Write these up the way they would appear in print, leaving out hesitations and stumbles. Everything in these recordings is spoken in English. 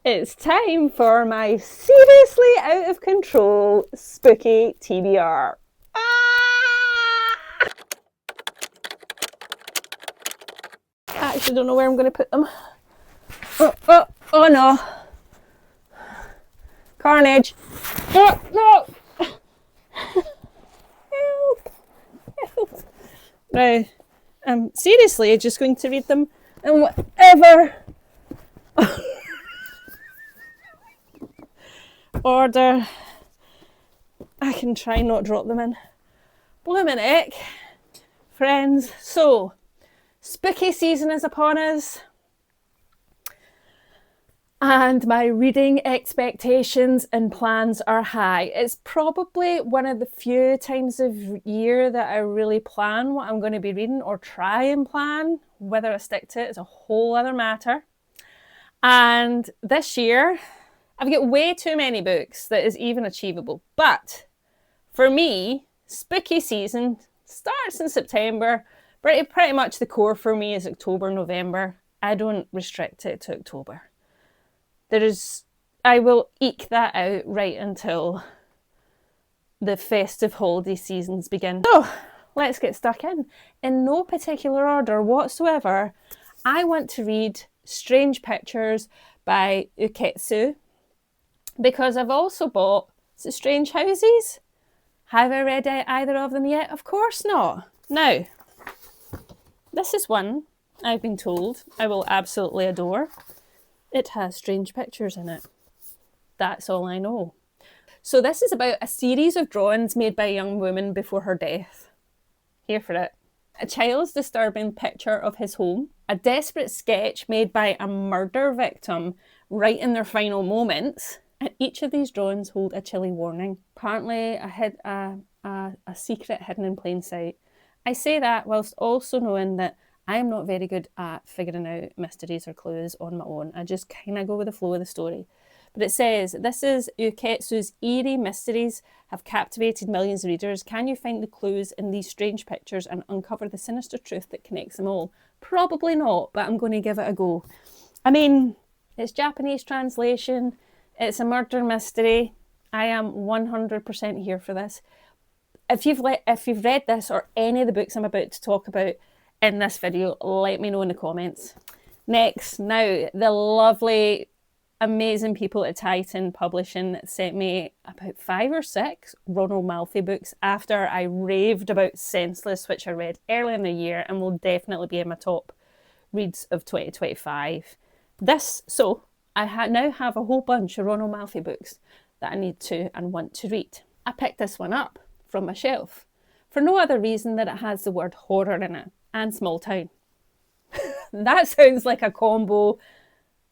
It's time for my seriously out of control spooky TBR. I actually don't know where I'm going to put them. Oh no. Carnage. Oh no. Help. Now, I'm seriously just going to read them in whatever order I can try not drop them in. Bloomin' heck, friends. So, spooky season is upon us, and my reading expectations and plans are high. It's probably one of the few times of year that I really plan what I'm going to be reading, or try and plan. Whether I stick to it is a whole other matter. And this year, I've got way too many books that is even achievable. But for me, spooky season starts in September. Pretty much the core for me is October, November. I don't restrict it to October. I will eke that out right until the festive holiday seasons begin. So let's get stuck in. In no particular order whatsoever, I want to read Strange Pictures by Uketsu, because I've also bought Strange Houses. Have I read either of them yet? Of course not. Now, this is one I've been told I will absolutely adore. It has strange pictures in it. That's all I know. So this is about a series of drawings made by a young woman before her death. Here for it. A child's disturbing picture of his home, a desperate sketch made by a murder victim right in their final moments, and each of these drawings hold a chilly warning. Apparently a secret hidden in plain sight. I say that whilst also knowing that I am not very good at figuring out mysteries or clues on my own. I just kind of go with the flow of the story. But it says, this is Uketsu's eerie mysteries have captivated millions of readers. Can you find the clues in these strange pictures and uncover the sinister truth that connects them all? Probably not, but I'm going to give it a go. I mean, it's Japanese translation. It's a murder mystery. I am 100% here for this. If you've read this or any of the books I'm about to talk about in this video, let me know in the comments. Next, now, the lovely, amazing people at Titan Publishing sent me about 5 or 6 Ronald Malfi books after I raved about Senseless, which I read early in the year and will definitely be in my top reads of 2025. So I now have a whole bunch of Ronald Malfi books that I need to and want to read. I picked this one up from my shelf for no other reason than it has the word horror in it and small town. That sounds like a combo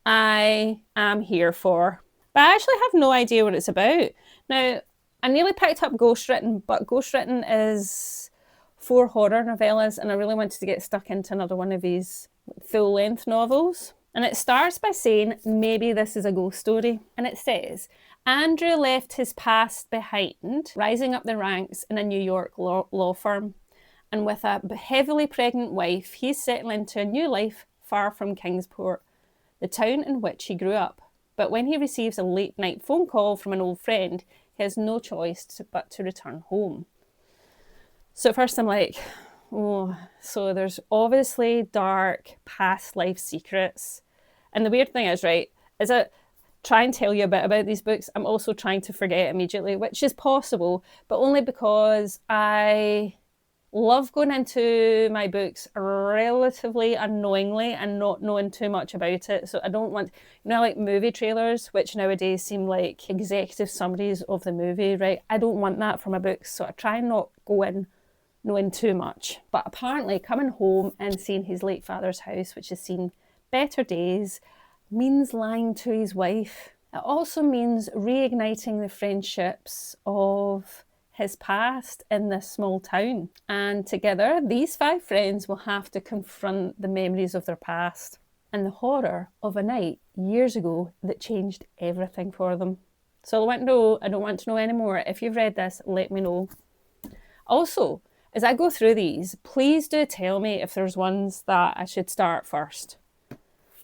I am here for. But I actually have no idea what it's about. Now, I nearly picked up Ghostwritten, but Ghostwritten is 4 horror novellas, and I really wanted to get stuck into another one of these full-length novels. And it starts by saying, maybe this is a ghost story. And it says, Andrew left his past behind, rising up the ranks in a New York law firm. And with a heavily pregnant wife, he's settling into a new life far from Kingsport, the town in which he grew up. But when he receives a late night phone call from an old friend, he has no choice but to return home. So at first I'm like, oh, so there's obviously dark past life secrets. And the weird thing is, right, is that try and tell you a bit about these books, I'm also trying to forget immediately, which is possible, but only because I love going into my books relatively unknowingly and not knowing too much about it. So I don't want, like movie trailers, which nowadays seem like executive summaries of the movie, right? I don't want that for my books, so I try and not go in knowing too much. But apparently coming home and seeing his late father's house, which has seen better days, means lying to his wife. It also means reigniting the friendships of his past in this small town. And together, these 5 friends will have to confront the memories of their past and the horror of a night years ago that changed everything for them. So I don't want to know anymore. If you've read this, let me know. Also, as I go through these, please do tell me if there's ones that I should start first.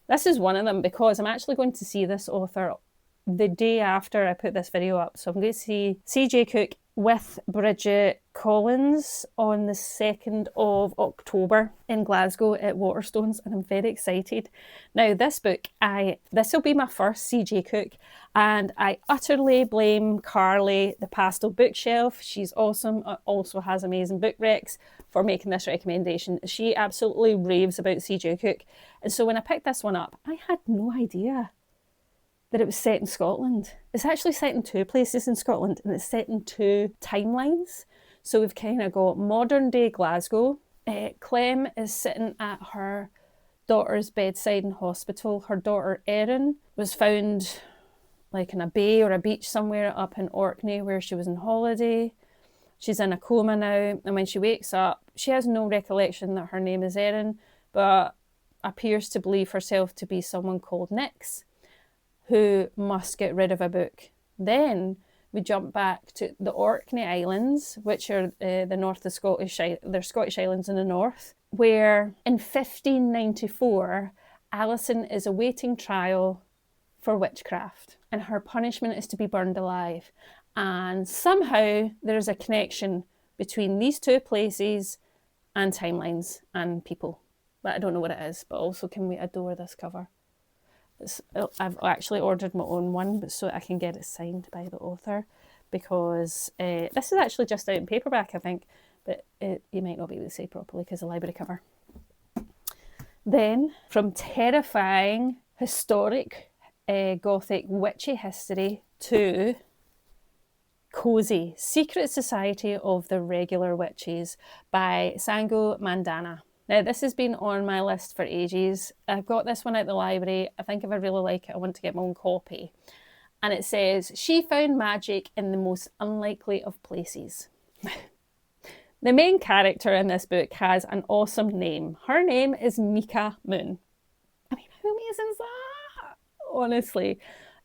This is one of them because I'm actually going to see this author the day after I put this video up. So I'm going to see CJ Cooke with Bridget Collins on the 2nd of October in Glasgow at Waterstones, and I'm very excited. Now this book, this will be my first CJ Cooke, and I utterly blame Carly, the Pastel Bookshelf. She's awesome, also has amazing book recs, for making this recommendation. She absolutely raves about CJ Cooke, and so when I picked this one up, I had no idea that it was set in Scotland. It's actually set in 2 places in Scotland, and it's set in 2 timelines. So we've kind of got modern day Glasgow. Clem is sitting at her daughter's bedside in hospital. Her daughter Erin was found like in a bay or a beach somewhere up in Orkney where she was on holiday. She's in a coma now, and when she wakes up, she has no recollection that her name is Erin, but appears to believe herself to be someone called Nix, who must get rid of a book. Then we jump back to the Orkney Islands, which are the north of Scottish, they're Scottish islands in the north, where in 1594, Alison is awaiting trial for witchcraft, and her punishment is to be burned alive. And somehow there's a connection between these 2 places and timelines and people. But I don't know what it is, but also can we adore this cover? I've actually ordered my own one, but so I can get it signed by the author, because this is actually just out in paperback, I think, but you might not be able to say properly because of the library cover. Then, from terrifying, historic, gothic, witchy history to cozy, Secret Society of the Regular Witches by Sangu Mandanna. Now, this has been on my list for ages. I've got this one at the library. I think if I really like it, I want to get my own copy. And it says, she found magic in the most unlikely of places. The main character in this book has an awesome name. Her name is Mika Moon. I mean, how amazing is that? Honestly.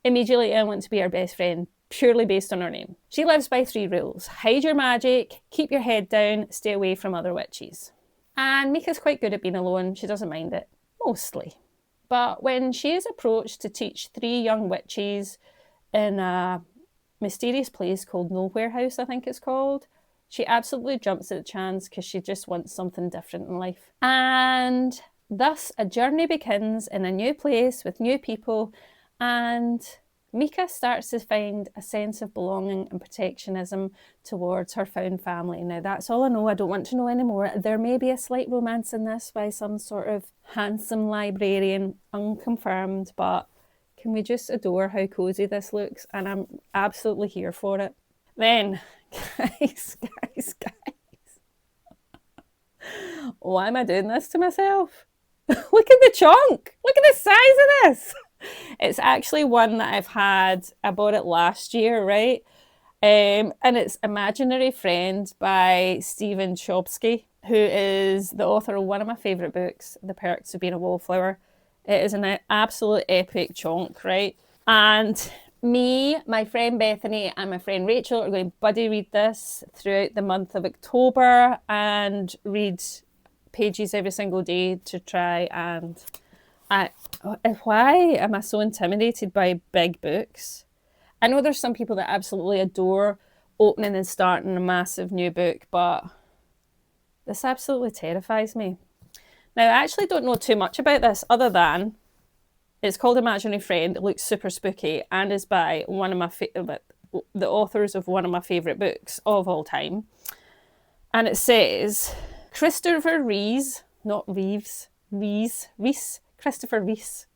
Immediately, I want to be her best friend, purely based on her name. She lives by 3 rules. Hide your magic, keep your head down, stay away from other witches. And Mika's quite good at being alone. She doesn't mind it, mostly. But when she is approached to teach 3 young witches in a mysterious place called Nowhere House, I think it's called, she absolutely jumps at the chance because she just wants something different in life. And thus a journey begins in a new place with new people, and Mika starts to find a sense of belonging and protectionism towards her found family. Now, that's all I know. I don't want to know anymore. There may be a slight romance in this by some sort of handsome librarian, unconfirmed, but can we just adore how cosy this looks? And I'm absolutely here for it. Then, guys, why am I doing this to myself? Look at the chunk. Look at the size of this. It's actually one that I've had. I bought it last year, right? And it's Imaginary Friend by Stephen Chbosky, who is the author of one of my favourite books, The Perks of Being a Wallflower. It is an absolute epic chunk, right? And me, my friend Bethany, and my friend Rachel are going to buddy read this throughout the month of October and read pages every single day to try and... why am I so intimidated by big books? I know there's some people that absolutely adore opening and starting a massive new book, but this absolutely terrifies me. Now, I actually don't know too much about this other than it's called Imaginary Friend. It looks super spooky and is by one of my the authors of one of my favourite books of all time. And it says, Christopher Rees, not Reeves, Rees, Christopher Rees,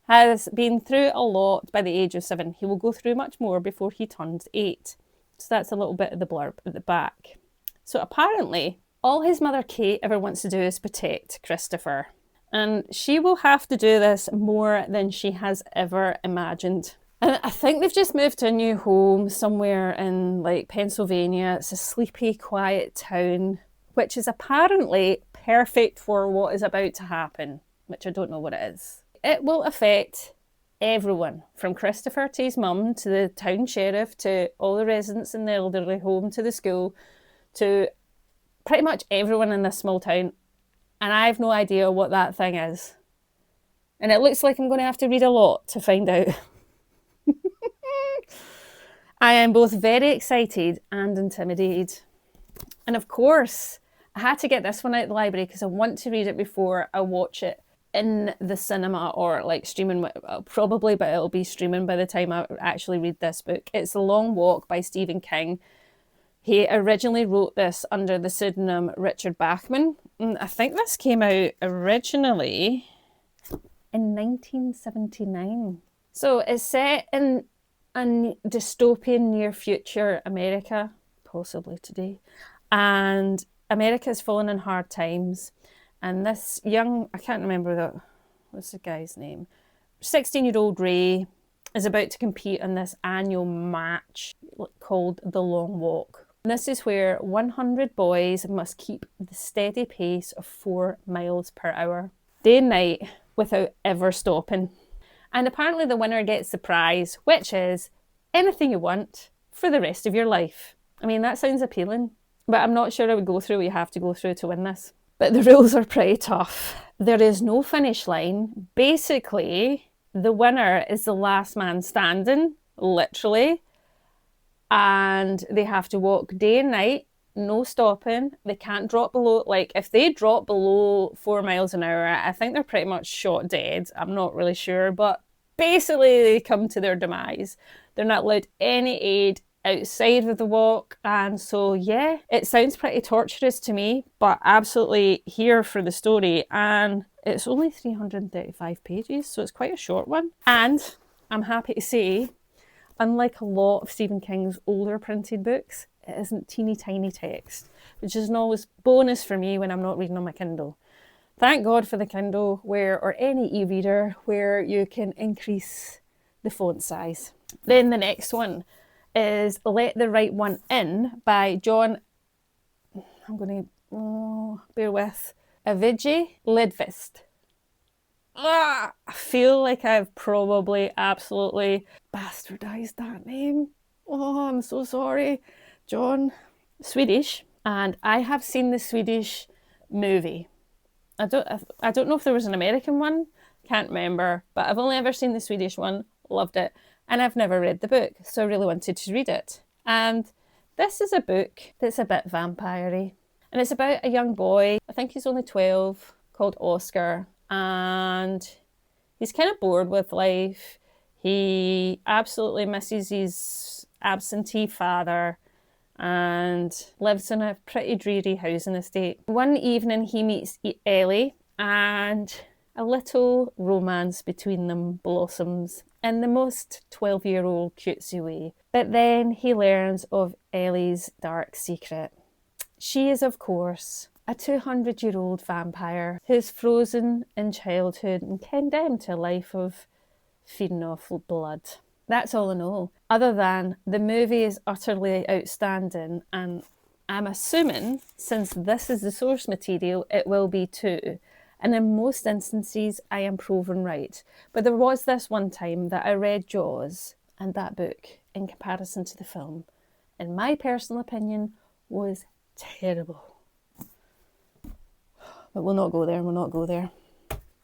has been through a lot by the age of 7. He will go through much more before he turns 8. So that's a little bit of the blurb at the back. So apparently, all his mother Kate ever wants to do is protect Christopher. And she will have to do this more than she has ever imagined. And I think they've just moved to a new home somewhere in like Pennsylvania. It's a sleepy, quiet town, which is apparently perfect for what is about to happen, which I don't know what it is. It will affect everyone, from Christopher to his mum, to the town sheriff, to all the residents in the elderly home, to the school, to pretty much everyone in this small town. And I have no idea what that thing is. And it looks like I'm going to have to read a lot to find out. I am both very excited and intimidated. And of course, I had to get this one out of the library because I want to read it before I watch it in the cinema or like streaming, probably, but it'll be streaming by the time I actually read this book. It's The Long Walk by Stephen King. He originally wrote this under the pseudonym Richard Bachman. And I think this came out originally in 1979. So it's set in a dystopian near future America, possibly today. And America's fallen in hard times. And this young, I can't remember what's the guy's name? 16-year-old Ray is about to compete in this annual match called The Long Walk. And this is where 100 boys must keep the steady pace of 4 miles per hour, day and night, without ever stopping. And apparently the winner gets the prize, which is anything you want for the rest of your life. I mean, that sounds appealing, but I'm not sure I would go through what you have to go through to win this. But the rules are pretty tough. There is no finish line. Basically, the winner is the last man standing, literally. And they have to walk day and night, no stopping. They can't drop below, like if they drop below 4 miles an hour, I think they're pretty much shot dead. I'm not really sure, but basically they come to their demise. They're not allowed any aid outside of the walk. And so, yeah, it sounds pretty torturous to me, but absolutely here for the story. And it's only 335 pages, so it's quite a short one. And I'm happy to say, unlike a lot of Stephen King's older printed books, it isn't teeny tiny text, which is an always bonus for me when I'm not reading on my Kindle. Thank God for the Kindle or any e-reader where you can increase the font size. Then the next one is Let the Right One In by John, I'm going to, bear with, Ajvide Lindqvist. I feel like I've probably absolutely bastardized that name. Oh, I'm so sorry. John. Swedish. And I have seen the Swedish movie. I don't know if there was an American one. Can't remember. But I've only ever seen the Swedish one. Loved it. And I've never read the book. So I really wanted to read it. And this is a book that's a bit vampire-y. And it's about a young boy. I think he's only 12, called Oscar. And he's kind of bored with life. He absolutely misses his absentee father and lives in a pretty dreary housing estate. One evening he meets Ellie and a little romance between them blossoms in the most 12-year-old cutesy way. But then he learns of Ellie's dark secret. She is, of course, a 200-year-old vampire who's frozen in childhood and condemned to a life of feeding off blood. That's all I know. Other than the movie is utterly outstanding, and I'm assuming, since this is the source material, it will be too. And in most instances, I am proven right. But there was this one time that I read Jaws, and that book, in comparison to the film, in my personal opinion, was terrible. But we'll not go there, we'll not go there.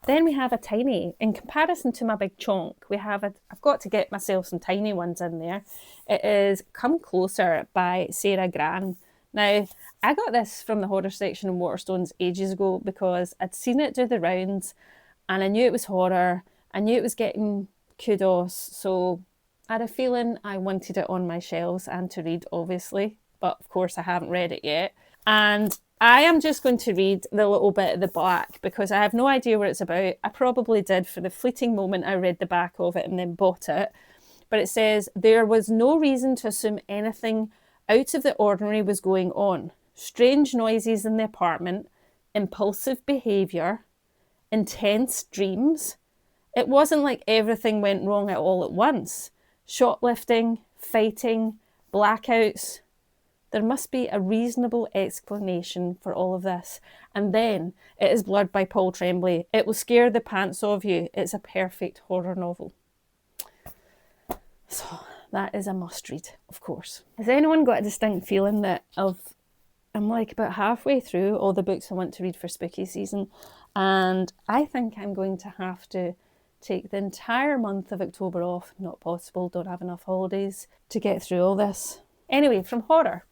Then we have a tiny, in comparison to my big chunk, I've got to get myself some tiny ones in there. It is Come Closer by Sarah Gran. Now, I got this from the horror section in Waterstones ages ago because I'd seen it do the rounds and I knew it was horror. I knew it was getting kudos, so I had a feeling I wanted it on my shelves and to read, obviously. But of course, I haven't read it yet. And I am just going to read the little bit at the back because I have no idea what it's about. I probably did for the fleeting moment I read the back of it and then bought it. But it says, there was no reason to assume anything out of the ordinary was going on. Strange noises in the apartment, impulsive behaviour, intense dreams. It wasn't like everything went wrong at all at once. Shoplifting, fighting, blackouts. There must be a reasonable explanation for all of this. And then it is Blood by Paul Tremblay. It will scare the pants off you. It's a perfect horror novel. So that is a must read, of course. Has anyone got a distinct feeling that I'm like about halfway through all the books I want to read for spooky season, and I think I'm going to have to take the entire month of October off. Not possible, don't have enough holidays to get through all this. Anyway, from horror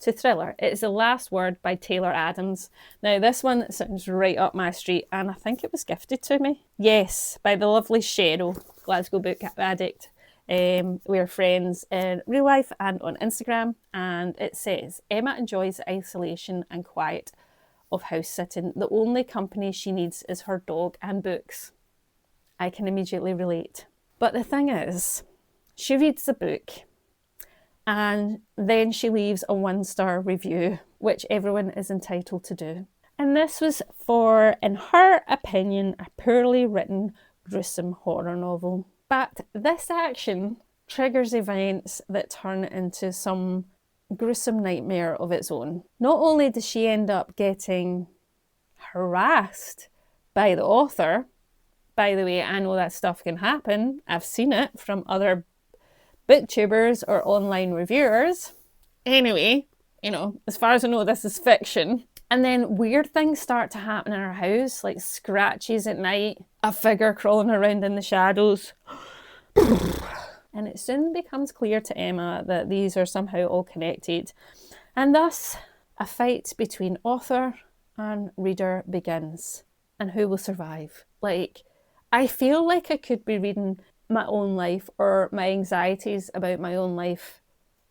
to thriller, it's The Last Word by Taylor Adams. Now this one sounds right up my street, and I think it was gifted to me. Yes, by the lovely Cheryl, Glasgow Book Addict. We're friends in real life and on Instagram, and it says, Emma enjoys the isolation and quiet of house sitting. The only company she needs is her dog and books. I can immediately relate. But the thing is, she reads the book and then she leaves a 1-star review, which everyone is entitled to do. And this was for, in her opinion, a poorly written, gruesome horror novel. But this action triggers events that turn into some gruesome nightmare of its own. Not only does she end up getting harassed by the author, by the way, I know that stuff can happen. I've seen it from other booktubers or online reviewers. Anyway, you know, as far as I know, this is fiction. And then weird things start to happen in her house, like scratches at night, a figure crawling around in the shadows. And it soon becomes clear to Emma that these are somehow all connected. And thus, a fight between author and reader begins. And who will survive? Like, I feel like I could be reading my own life or my anxieties about my own life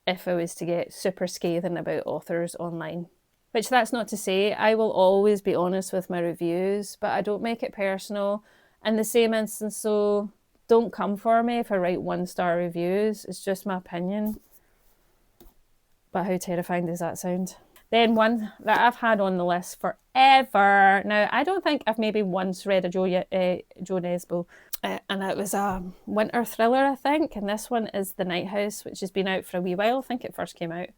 if I was to get super scathing about authors online. Which that's not to say I will always be honest with my reviews, but I don't make it personal. In the same instance, so don't come for me if I write 1-star reviews. It's just my opinion. But how terrifying does that sound? Then one that I've had on the list forever. Now, I don't think I've maybe once read a Joe Nesbo. And it was a winter thriller, I think. And this one is The Night House, which has been out for a wee while. I think it first came out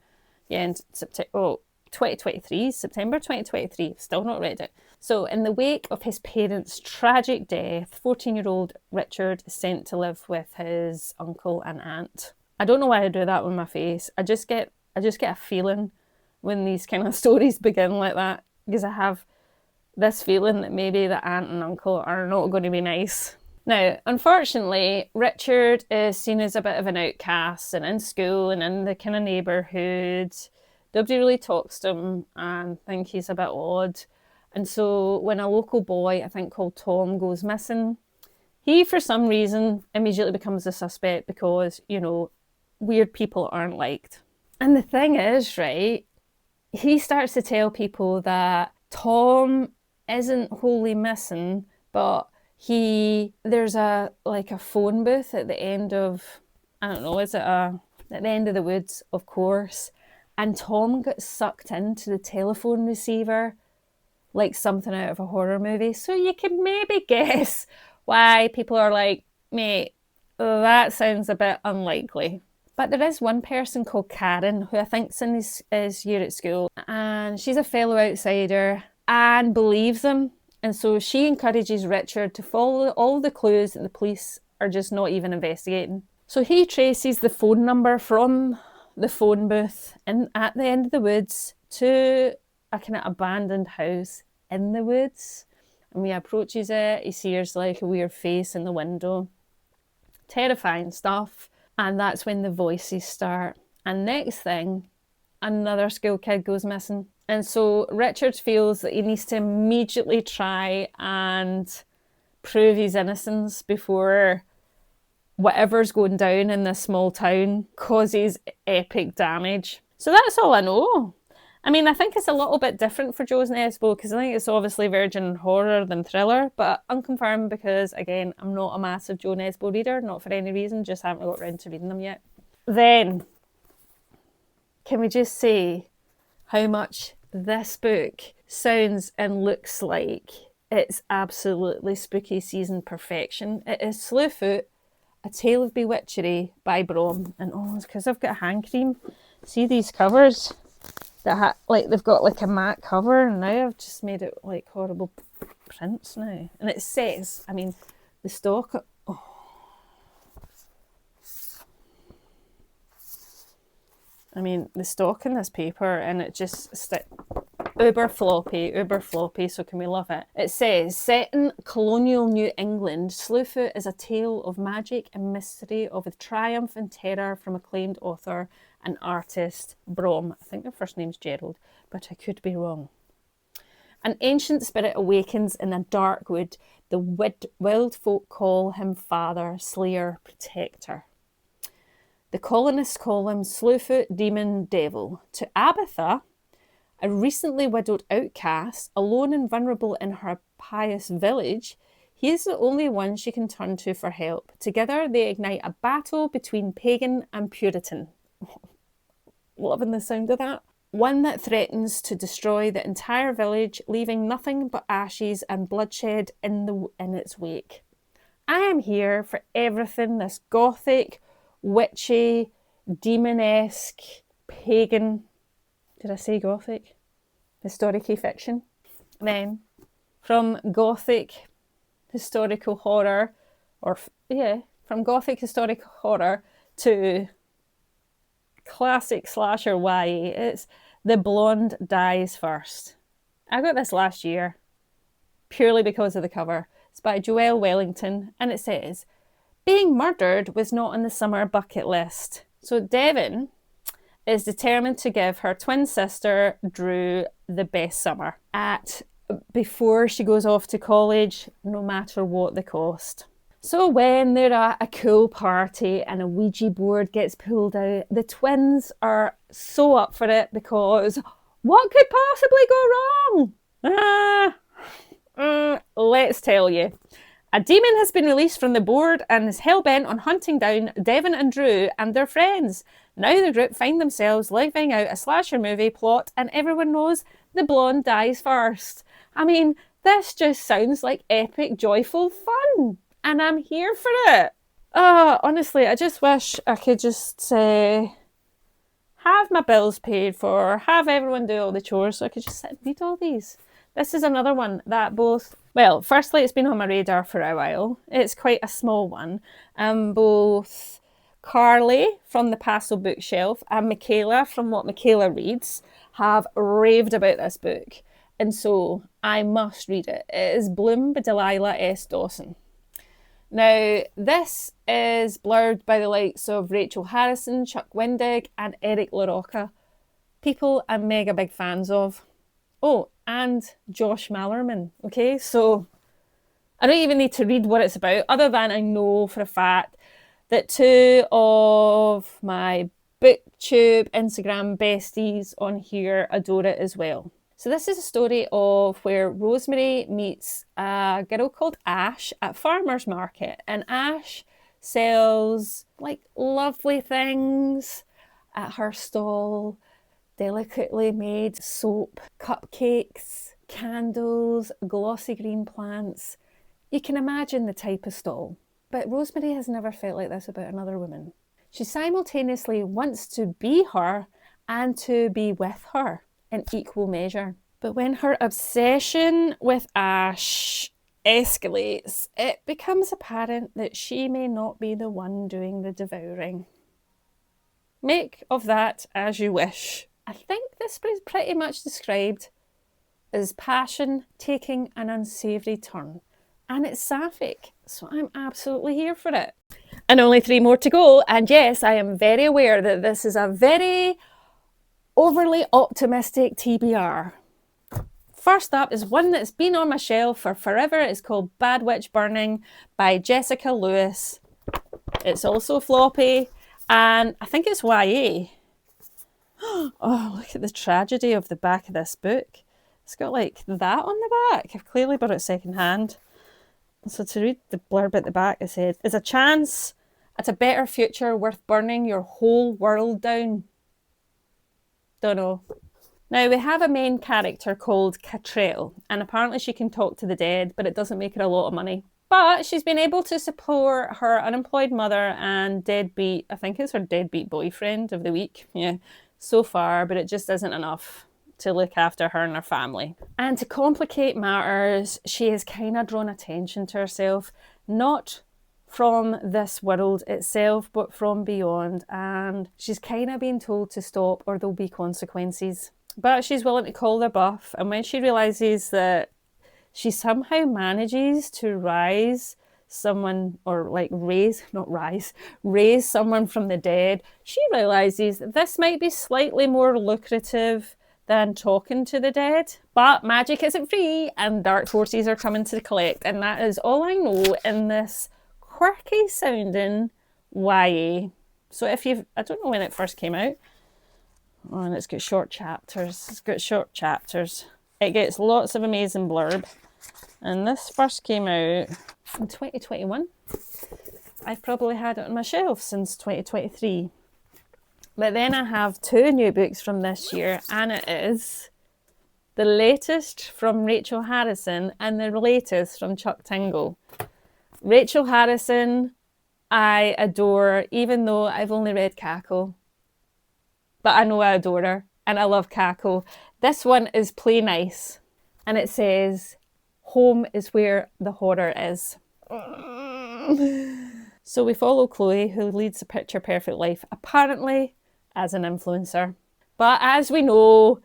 in September 2023. Still not read it. So, in the wake of his parents' tragic death, 14-year-old Richard is sent to live with his uncle and aunt. I don't know why I do that with my face. I just get a feeling when these kind of stories begin like that, because I have this feeling that maybe the aunt and uncle are not going to be nice. Now, unfortunately, Richard is seen as a bit of an outcast, and in school and in the kind of neighbourhood, nobody really talks to him and think he's a bit odd. And so when a local boy, I think called Tom, goes missing, he, for some reason, immediately becomes a suspect because, you know, weird people aren't liked. And the thing is, right, he starts to tell people that Tom isn't wholly missing, but there's a phone booth at the end of, I don't know, at the end of the woods, of course, and Tom got sucked into the telephone receiver like something out of a horror movie. So you can maybe guess why people are like, mate, that sounds a bit unlikely. But there is one person called Karen, who I think's in his year at school, and she's a fellow outsider and believes him. And so she encourages Richard to follow all the clues that the police are just not even investigating. So he traces the phone number from the phone booth at the end of the woods to a kind of abandoned house in the woods. And when he approaches it, he sees like a weird face in the window. Terrifying stuff. And that's when the voices start. And next thing, another school kid goes missing. And so Richard feels that he needs to immediately try and prove his innocence before whatever's going down in this small town causes epic damage. So that's all I know. I mean, I think it's a little bit different for Joe's Nesbo because I think it's obviously virgin horror than thriller, but unconfirmed because, again, I'm not a massive Joe Nesbo reader, not for any reason, just haven't got around to reading them yet. Then, can we just say how much this book sounds and looks like it's absolutely spooky season perfection? It is Slewfoot, A Tale of Bewitchery by Brom. And oh, it's because I've got hand cream. See these covers? That they've got like a matte cover, and now I've just made it like horrible prints now. And it says, I mean, the stock. Oh. I mean, the stock in this paper, and it just uber floppy, so can we love it? It says, set in colonial New England, Slewfoot is a tale of magic and mystery, of the triumph and terror from acclaimed author and artist Brom. I think their first name's Gerald, but I could be wrong. An ancient spirit awakens in a dark wood. The wild folk call him father, slayer, protector. The colonists call him Slewfoot, demon, devil. To Abatha, a recently widowed outcast, alone and vulnerable in her pious village, he is the only one she can turn to for help. Together they ignite a battle between pagan and Puritan. Loving the sound of that. One that threatens to destroy the entire village, leaving nothing but ashes and bloodshed in its wake. I am here for everything this gothic, witchy, demon-esque, pagan, did I say gothic? Historic-y fiction. Then, from gothic historical horror, from gothic historic horror to classic slasher YA, it's The Blonde Dies First. I got this last year, purely because of the cover. It's by Joelle Wellington, and it says, being murdered was not on the summer bucket list. So Devon is determined to give her twin sister, Drew, the best summer before she goes off to college, no matter what the cost. So when they're at a cool party and a Ouija board gets pulled out, the twins are so up for it because what could possibly go wrong? Let's tell you. A demon has been released from the board and is hell-bent on hunting down Devon and Drew and their friends. Now the group find themselves living out a slasher movie plot, and everyone knows the blonde dies first. I mean, this just sounds like epic, joyful fun. And I'm here for it. Honestly, I just wish I could just have my bills paid for, have everyone do all the chores so I could just sit and read all these. This is another one that firstly, it's been on my radar for a while. It's quite a small one. Both Carly from the Pastel Bookshelf and Michaela from What Michaela Reads have raved about this book. And so I must read it. It is Bloom by Delilah S Dawson. Now, this is blurred by the likes of Rachel Harrison, Chuck Wendig, and Eric LaRocca. People I'm mega big fans of. Oh, and Josh Mallerman. Okay, so I don't even need to read what it's about, other than I know for a fact that two of my BookTube Instagram besties on here adore it as well. So this is a story of where Rosemary meets a girl called Ash at farmer's market, and Ash sells like lovely things at her stall, delicately made soap, cupcakes, candles, glossy green plants. You can imagine the type of stall. But Rosemary has never felt like this about another woman. She simultaneously wants to be her and to be with her in equal measure. But when her obsession with Ash escalates, it becomes apparent that she may not be the one doing the devouring. Make of that as you wish. I think this is pretty much described as passion taking an unsavoury turn. And it's sapphic, so I'm absolutely here for it. And only 3 more to go, and yes, I am very aware that this is a very overly optimistic TBR. First up is one that's been on my shelf for forever. It's called Bad Witch Burning by Jessica Lewis. It's also floppy, and I think it's YA. Oh, look at the tragedy of the back of this book. It's got like that on the back. I've clearly bought it second hand. So to read the blurb at the back, it said, "Is a chance at a better future worth burning your whole world down?" Don't know. Now, we have a main character called Catrell, and apparently she can talk to the dead, but it doesn't make her a lot of money. But she's been able to support her unemployed mother and deadbeat, I think it's her deadbeat boyfriend of the week, so far, but it just isn't enough to look after her and her family. And to complicate matters, she has kind of drawn attention to herself, not from this world itself, but from beyond, and she's kind of being told to stop or there'll be consequences. But she's willing to call their bluff, and when she realises that she somehow manages to rise someone, or like raise someone from the dead, she realises that this might be slightly more lucrative than talking to the dead. But magic isn't free, and dark forces are coming to collect, and that is all I know in this quirky sounding YA. So if you've, I don't know when it first came out. Oh, and it's got short chapters. It gets lots of amazing blurb. And this first came out in 2021. I've probably had it on my shelf since 2023. But then I have 2 new books from this year, and it is the latest from Rachel Harrison and the latest from Chuck Tingle. Rachel Harrison, I adore, even though I've only read Cackle. But I know I adore her, and I love Cackle. This one is Play Nice, and it says, home is where the horror is. So we follow Chloe, who leads a picture perfect life, apparently as an influencer. But as we know,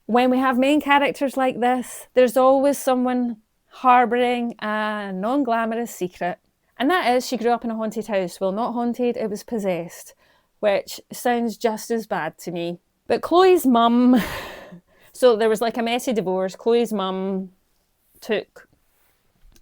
when we have main characters like this, there's always someone harbouring a non-glamorous secret. And that is, she grew up in a haunted house. Well, not haunted, it was possessed, which sounds just as bad to me. But Chloe's mum, so there was like a messy divorce. Chloe's mum took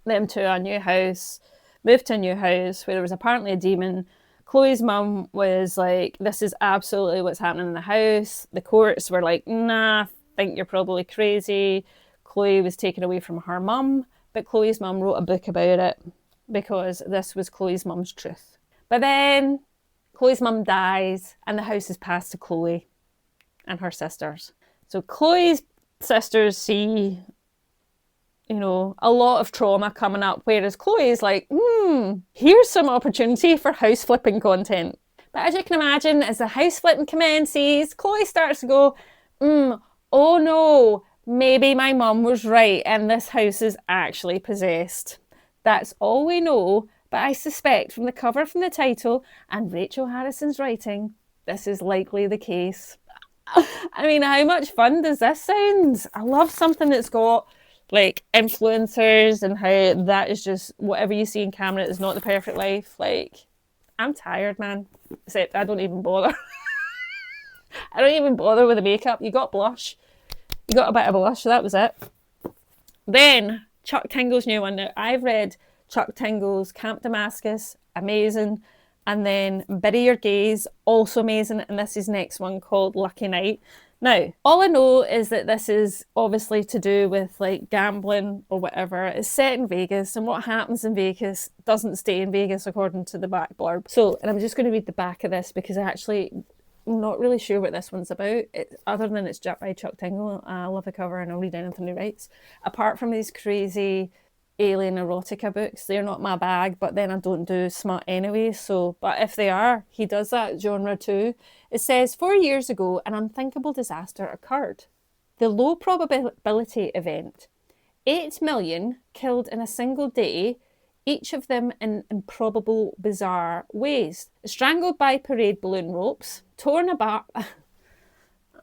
them to a new house, moved to a new house where there was apparently a demon. Chloe's mum was like, this is absolutely what's happening in the house. The courts were like, nah, I think you're probably crazy. Chloe was taken away from her mum, but Chloe's mum wrote a book about it because this was Chloe's mum's truth. But then Chloe's mum dies and the house is passed to Chloe and her sisters. So Chloe's sisters see, you know, a lot of trauma coming up, whereas Chloe's like, here's some opportunity for house flipping content. But as you can imagine, as the house flipping commences, Chloe starts to go, oh no, maybe my mum was right and this house is actually possessed. That's all we know, but I suspect from the cover, from the title, and Rachel Harrison's writing, this is likely the case. I mean, how much fun does this sound? I love something that's got like influencers and how that is just whatever you see in camera is not the perfect life. Like, I'm tired, man. Except I don't even bother. I don't even bother with the makeup. You got blush. You got a bit of blush, so that was it. Then, Chuck Tingle's new one. Now, I've read Chuck Tingle's Camp Damascus, amazing. And then Bury Your Gaze, also amazing. And this is next one called Lucky Night. Now, all I know is that this is obviously to do with like gambling or whatever. It's set in Vegas, and what happens in Vegas doesn't stay in Vegas according to the back blurb. So, and I'm just going to read the back of this because I'm not really sure what this one's about. Other than it's by Chuck Tingle. I love the cover and I'll read anything he writes. Apart from these crazy alien erotica books, they're not my bag, but then I don't do smut anyway, so, but if they are, he does that genre too. It says, 4 years ago, an unthinkable disaster occurred. The low probability event. 8 million killed in a single day, each of them in improbable, bizarre ways. Strangled by parade balloon ropes, torn apart...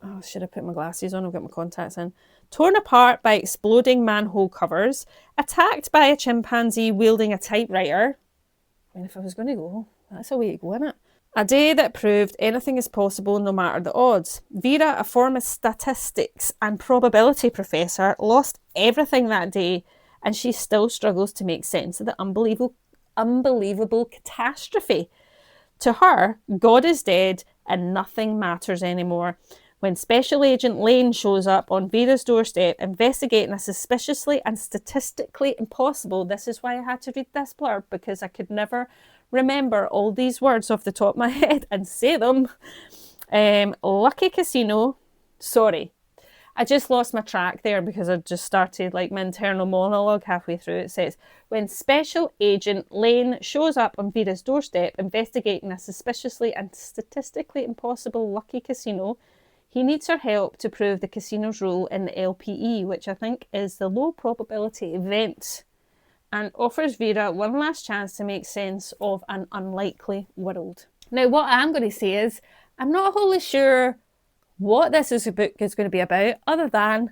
Oh, should have put my glasses on? I've got my contacts in. Torn apart by exploding manhole covers, attacked by a chimpanzee wielding a typewriter. I mean, if I was going to go, that's a way to go, isn't it? A day that proved anything is possible no matter the odds. Vera, a former statistics and probability professor, lost everything that day, and she still struggles to make sense of the unbelievable catastrophe. To her, God is dead and nothing matters anymore. When Special Agent Lane shows up on Vera's doorstep investigating a suspiciously and statistically impossible, this is why I had to read this blurb, because I could never remember all these words off the top of my head and say them. Lucky Casino. Sorry, I just lost my track there because I just started like my internal monologue halfway through. It says, when Special Agent Lane shows up on Vera's doorstep investigating a suspiciously and statistically impossible Lucky Casino, he needs her help to prove the casino's role in the LPE, which I think is the low probability event, and offers Vera one last chance to make sense of an unlikely world. Now, what I'm going to say is, I'm not wholly sure what this book is going to be about, other than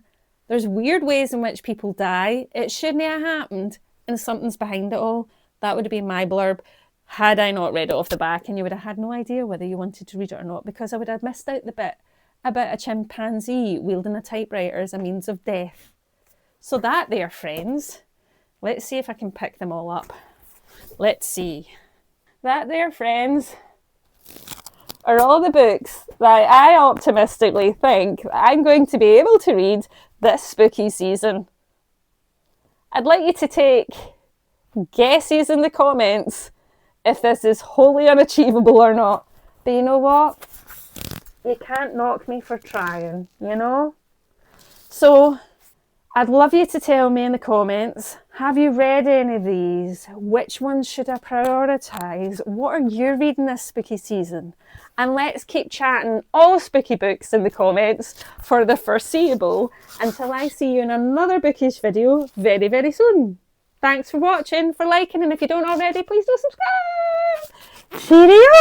there's weird ways in which people die. It shouldn't have happened, and something's behind it all. That would have been my blurb had I not read it off the back, and you would have had no idea whether you wanted to read it or not, because I would have missed out the bit about a chimpanzee wielding a typewriter as a means of death. So that there, friends. Let's see if I can pick them all up. Let's see. That there, friends, are all the books that I optimistically think I'm going to be able to read this spooky season. I'd like you to take guesses in the comments if this is wholly unachievable or not. But you know what? You can't knock me for trying, you know? So I'd love you to tell me in the comments, have you read any of these? Which ones should I prioritise? What are you reading this spooky season? And let's keep chatting all spooky books in the comments for the foreseeable until I see you in another bookish video very, very soon. Thanks for watching, for liking, and if you don't already, please do subscribe. Cheerio!